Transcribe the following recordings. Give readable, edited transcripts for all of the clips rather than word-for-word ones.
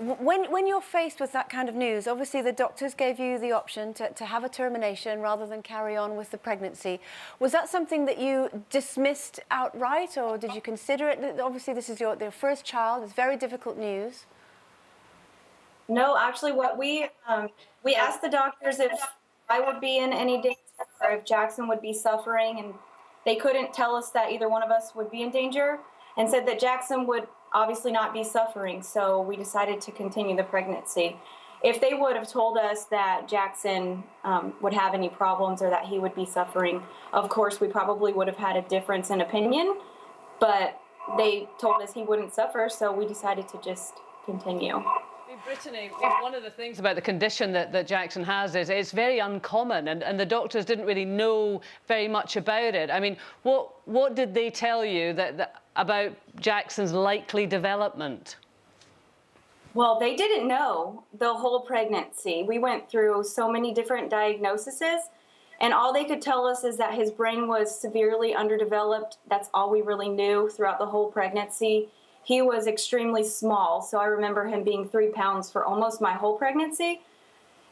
When you're faced with that kind of news, obviously the doctors gave you the option to have a termination rather than carry on with the pregnancy. Was that something that you dismissed outright, or did you consider it? Obviously, this is their first child. It's very difficult news. No, actually, what we asked the doctors if I would be in any danger or if Jackson would be suffering, and they couldn't tell us that either one of us would be in danger, and said that Jackson would obviously not be suffering. So we decided to continue the pregnancy. If they would have told us that Jackson would have any problems or that he would be suffering, of course, we probably would have had a difference in opinion. But they told us he wouldn't suffer, so we decided to just continue. Brittany, one of the things about the condition that Jaxon has is it's very uncommon, and the doctors didn't really know very much about it. I mean, what did they tell you about Jackson's likely development? Well, they didn't know the whole pregnancy. We went through so many different diagnoses, and all they could tell us is that his brain was severely underdeveloped. That's all we really knew throughout the whole pregnancy. He was extremely small, so I remember him being 3 pounds for almost my whole pregnancy.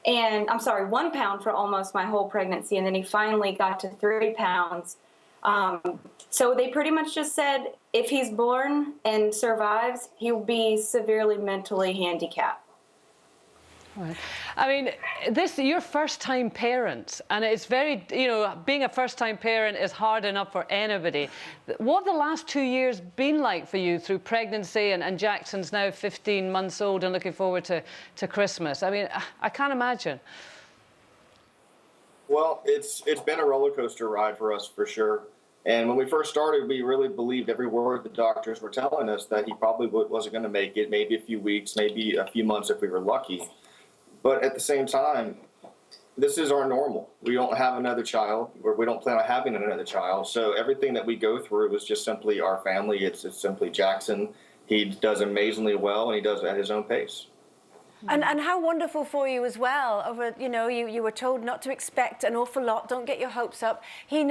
And I'm sorry, 1 pound for almost my whole pregnancy, and then he finally got to 3 pounds. So they pretty much just said if he's born and survives, he'll be severely mentally handicapped. Right. I mean, you're first-time parents, and it's very, being a first-time parent is hard enough for anybody. What have the last 2 years been like for you through pregnancy, and Jackson's now 15 months old and looking forward to Christmas? I mean, I can't imagine. Well, it's been a roller coaster ride for us, for sure. And when we first started, we really believed every word the doctors were telling us, that he probably wasn't going to make it, maybe a few weeks, maybe a few months if we were lucky. But at the same time, this is our normal. We don't have another child, or we don't plan on having another child. So everything that we go through is just simply our family. It's simply Jaxon. He does amazingly well, and he does it at his own pace. And how wonderful for you as well. You were told not to expect an awful lot. Don't get your hopes up. He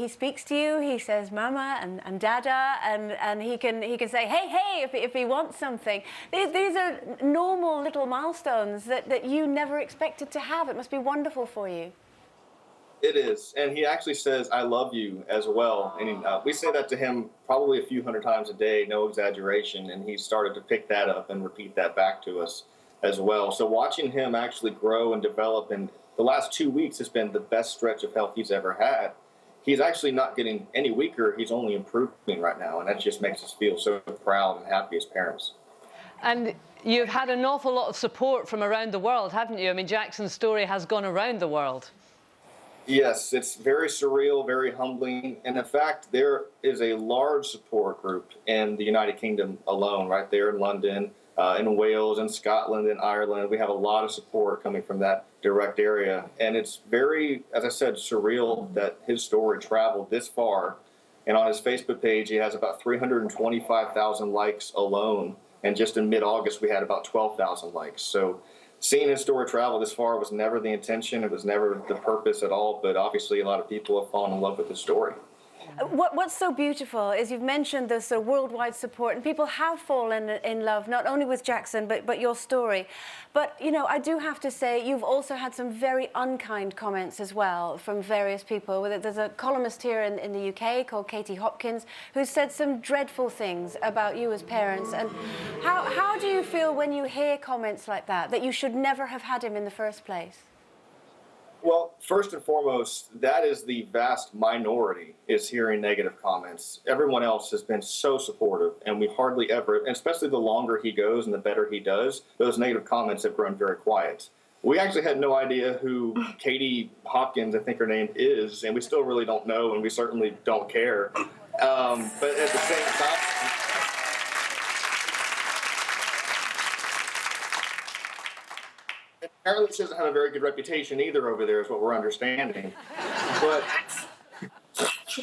speaks to you. He says "Mama" and "Dada," and he can say "Hey" if he wants something. These are normal little milestones that you never expected to have. It must be wonderful for you. It is, and he actually says "I love you" as well. And we say that to him probably a few hundred times a day, no exaggeration. And he started to pick that up and repeat that back to us as well. So watching him actually grow and develop, and the last 2 weeks has been the best stretch of health he's ever had. He's actually not getting any weaker. He's only improving right now, and that just makes us feel so proud and happy as parents. And you've had an awful lot of support from around the world, haven't you? I mean, Jackson's story has gone around the world. Yes, it's very surreal, very humbling. And in fact, there is a large support group in the United Kingdom alone, right there in London, in Wales, in Scotland, in Ireland. We have a lot of support coming from that direct area. And it's very, as I said, surreal that his story traveled this far. And on his Facebook page, he has about 325,000 likes alone. And just in mid-August, we had about 12,000 likes. So seeing his story travel this far was never the intention. It was never the purpose at all. But obviously, a lot of people have fallen in love with his story. What's so beautiful is you've mentioned this sort of worldwide support, and people have fallen in love, not only with Jaxon, but your story. But, you know, I do have to say, you've also had some very unkind comments as well from various people. There's a columnist here in the UK called Hopkins who said some dreadful things about you as parents. And how do you feel when you hear comments like that you should never have had him in the first place? Well, first and foremost, that is the vast minority, is hearing negative comments. Everyone else has been so supportive, and we hardly ever, and especially the longer he goes and the better he does, those negative comments have grown very quiet. We actually had no idea who Hopkins, I think her name is, and we still really don't know, and we certainly don't care. But at the same time, apparently she doesn't have a very good reputation either over there, is what we're understanding. But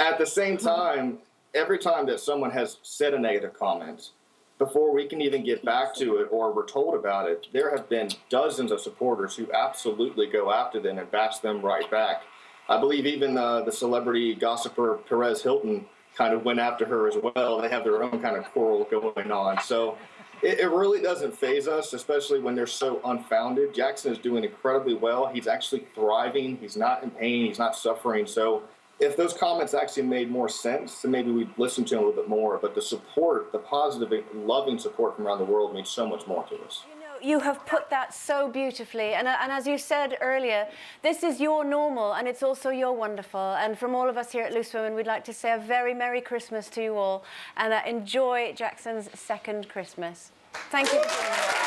at the same time, every time that someone has said a negative comment, before we can even get back to it or we're told about it, there have been dozens of supporters who absolutely go after them and bash them right back. I believe even the celebrity gossiper Perez Hilton kind of went after her as well. They have their own kind of quarrel going on. So It really doesn't faze us, especially when they're so unfounded. Jaxon is doing incredibly well. He's actually thriving. He's not in pain. He's not suffering. So if those comments actually made more sense, then maybe we'd listen to him a little bit more. But the support, the positive, loving support from around the world means so much more to us. You have put that so beautifully. And as you said earlier, this is your normal and it's also your wonderful. And from all of us here at Loose Women, we'd like to say a very Merry Christmas to you all and enjoy Jaxon's second Christmas. Thank you for doing that.